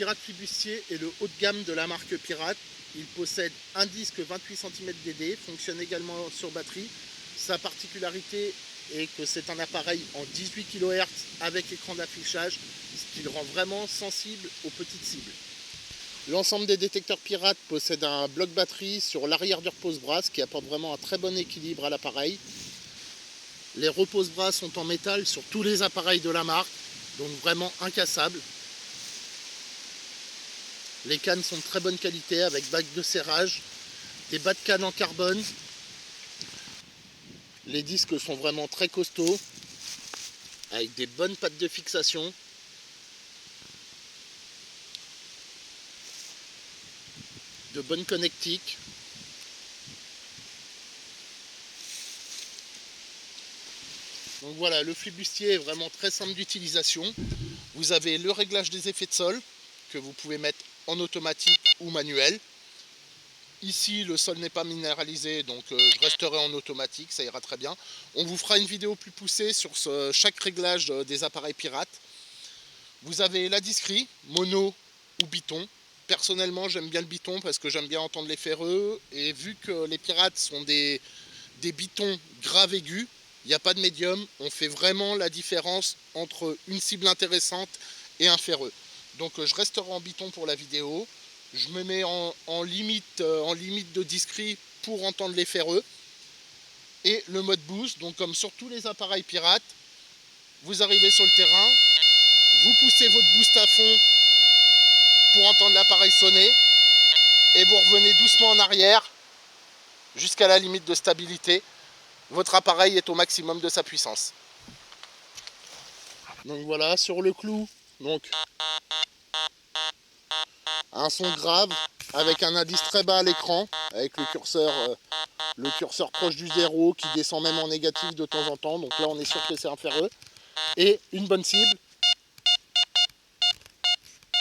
Pirate Flibustier est le haut de gamme de la marque Pirate. Il possède un disque 28 cm DD, fonctionne également sur batterie. Sa particularité est que c'est un appareil en 18 kHz avec écran d'affichage, ce qui le rend vraiment sensible aux petites cibles. L'ensemble des détecteurs Pirate possède un bloc batterie sur l'arrière du repose-bras, qui apporte vraiment un très bon équilibre à l'appareil. Les repose-bras sont en métal sur tous les appareils de la marque, donc vraiment incassables. Les cannes sont de très bonne qualité avec bague de serrage, des bas de canne en carbone. Les disques sont vraiment très costauds, avec des bonnes pattes de fixation. De bonnes connectiques. Donc voilà, le flibustier est vraiment très simple d'utilisation. Vous avez le réglage des effets de sol que vous pouvez mettre en automatique ou manuel. Ici, le sol n'est pas minéralisé, donc je resterai en automatique, ça ira très bien. On vous fera une vidéo plus poussée sur chaque réglage des appareils Pirate. Vous avez la discrete, mono ou biton. Personnellement, j'aime bien le biton parce que j'aime bien entendre les ferreux. Et vu que les Pirates sont des bitons graves aigus, il n'y a pas de médium. On fait vraiment la différence entre une cible intéressante et un ferreux. Donc je resterai en biton pour la vidéo. Je me mets en limite de discrete pour entendre les ferreux. Et le mode boost, donc comme sur tous les appareils Pirates, vous arrivez sur le terrain, vous poussez votre boost à fond pour entendre l'appareil sonner et vous revenez doucement en arrière jusqu'à la limite de stabilité. Votre appareil est au maximum de sa puissance. Donc voilà, sur le clou, donc un son grave avec un indice très bas à l'écran, avec le curseur proche du 0 qui descend même en négatif de temps en temps. Donc là on est sûr que c'est un ferreux. Et une bonne cible,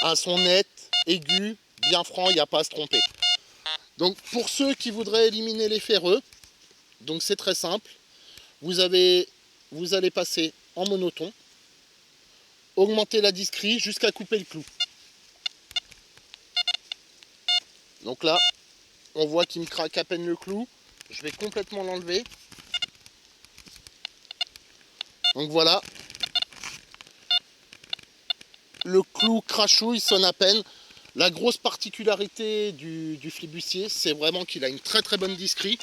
un son net, aigu, bien franc, il n'y a pas à se tromper. Donc pour ceux qui voudraient éliminer les ferreux, donc c'est très simple. Vous allez passer en monoton, augmenter la discrete jusqu'à couper le clou. Donc là, on voit qu'il me craque à peine le clou. Je vais complètement l'enlever. Donc voilà. Le clou crachouille, sonne à peine. La grosse particularité du flibustier, c'est vraiment qu'il a une très très bonne discrete.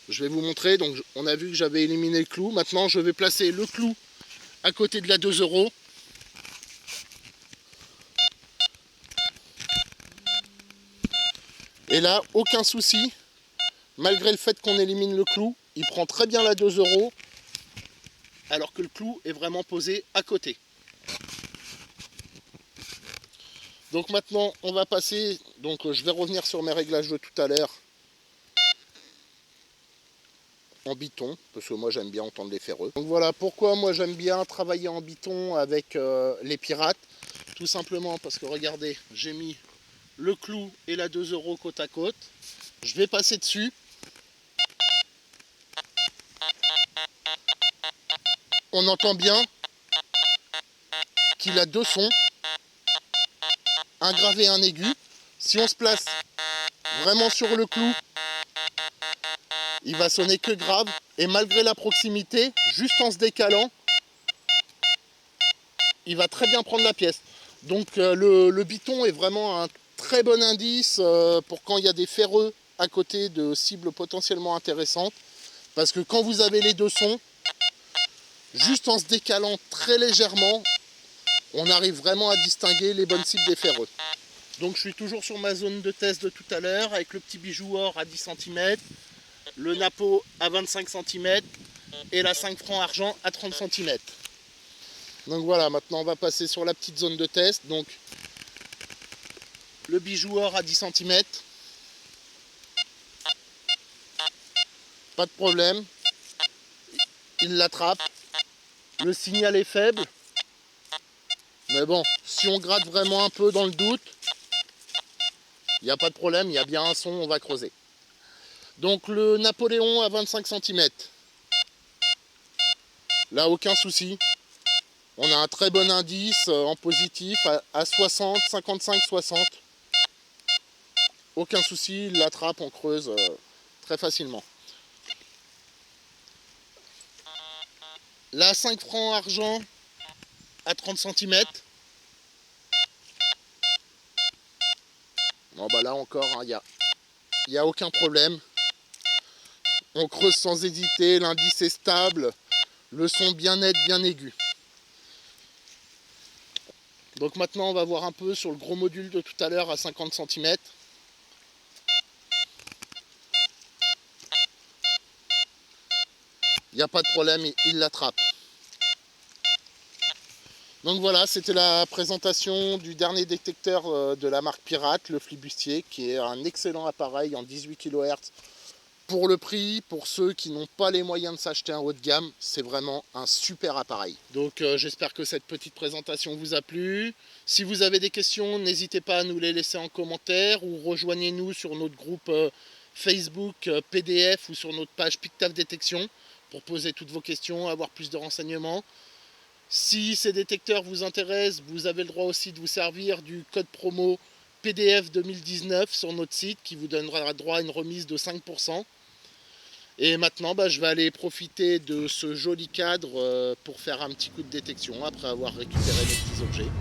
Je vais vous montrer. Donc on a vu que j'avais éliminé le clou. Maintenant, je vais placer le clou à côté de la 2 €. Et là, aucun souci. Malgré le fait qu'on élimine le clou, il prend très bien la 2 €, alors que le clou est vraiment posé à côté. Donc maintenant, on va passer, donc je vais revenir sur mes réglages de tout à l'heure en biton, parce que moi j'aime bien entendre les ferreux. Donc voilà pourquoi moi j'aime bien travailler en biton avec les Pirates. Tout simplement parce que regardez, j'ai mis le clou et la 2 € côte à côte. Je vais passer dessus. On entend bien qu'il a deux sons, un grave et un aigu. Si on se place vraiment sur le clou, il va sonner que grave. Et malgré la proximité, juste en se décalant, il va très bien prendre la pièce. Donc le biton est vraiment un très bon indice pour quand il y a des ferreux à côté de cibles potentiellement intéressantes. Parce que quand vous avez les deux sons, juste en se décalant très légèrement, on arrive vraiment à distinguer les bonnes cibles des ferreux. Donc je suis toujours sur ma zone de test de tout à l'heure avec le petit bijou or à 10 cm, le Napo à 25 cm et la 5 francs argent à 30 cm. Donc voilà, maintenant on va passer sur la petite zone de test. Donc le bijou or à 10 cm. Pas de problème. Il l'attrape. Le signal est faible. Mais bon, si on gratte vraiment un peu dans le doute, il n'y a pas de problème, il y a bien un son, on va creuser. Donc le Napoléon à 25 cm. Là, aucun souci. On a un très bon indice en positif à 60, 55, 60. Aucun souci, il l'attrape en creuse très facilement. La 5 francs argent à 30 cm. Bon bah là encore, il n'y a aucun problème. On creuse sans hésiter, l'indice est stable, le son bien net, bien aigu. Donc maintenant on va voir un peu sur le gros module de tout à l'heure à 50 cm. Il n'y a pas de problème, il l'attrape. Donc voilà, c'était la présentation du dernier détecteur de la marque Pirate, le Flibustier, qui est un excellent appareil en 18 kHz. Pour le prix, pour ceux qui n'ont pas les moyens de s'acheter un haut de gamme, c'est vraiment un super appareil. Donc j'espère que cette petite présentation vous a plu. Si vous avez des questions, n'hésitez pas à nous les laisser en commentaire ou rejoignez-nous sur notre groupe Facebook PDF ou sur notre page Pictave Détection pour poser toutes vos questions, avoir plus de renseignements. Si ces détecteurs vous intéressent, vous avez le droit aussi de vous servir du code promo PDF 2019 sur notre site qui vous donnera droit à une remise de 5%. Et maintenant, je vais aller profiter de ce joli cadre pour faire un petit coup de détection après avoir récupéré mes petits objets.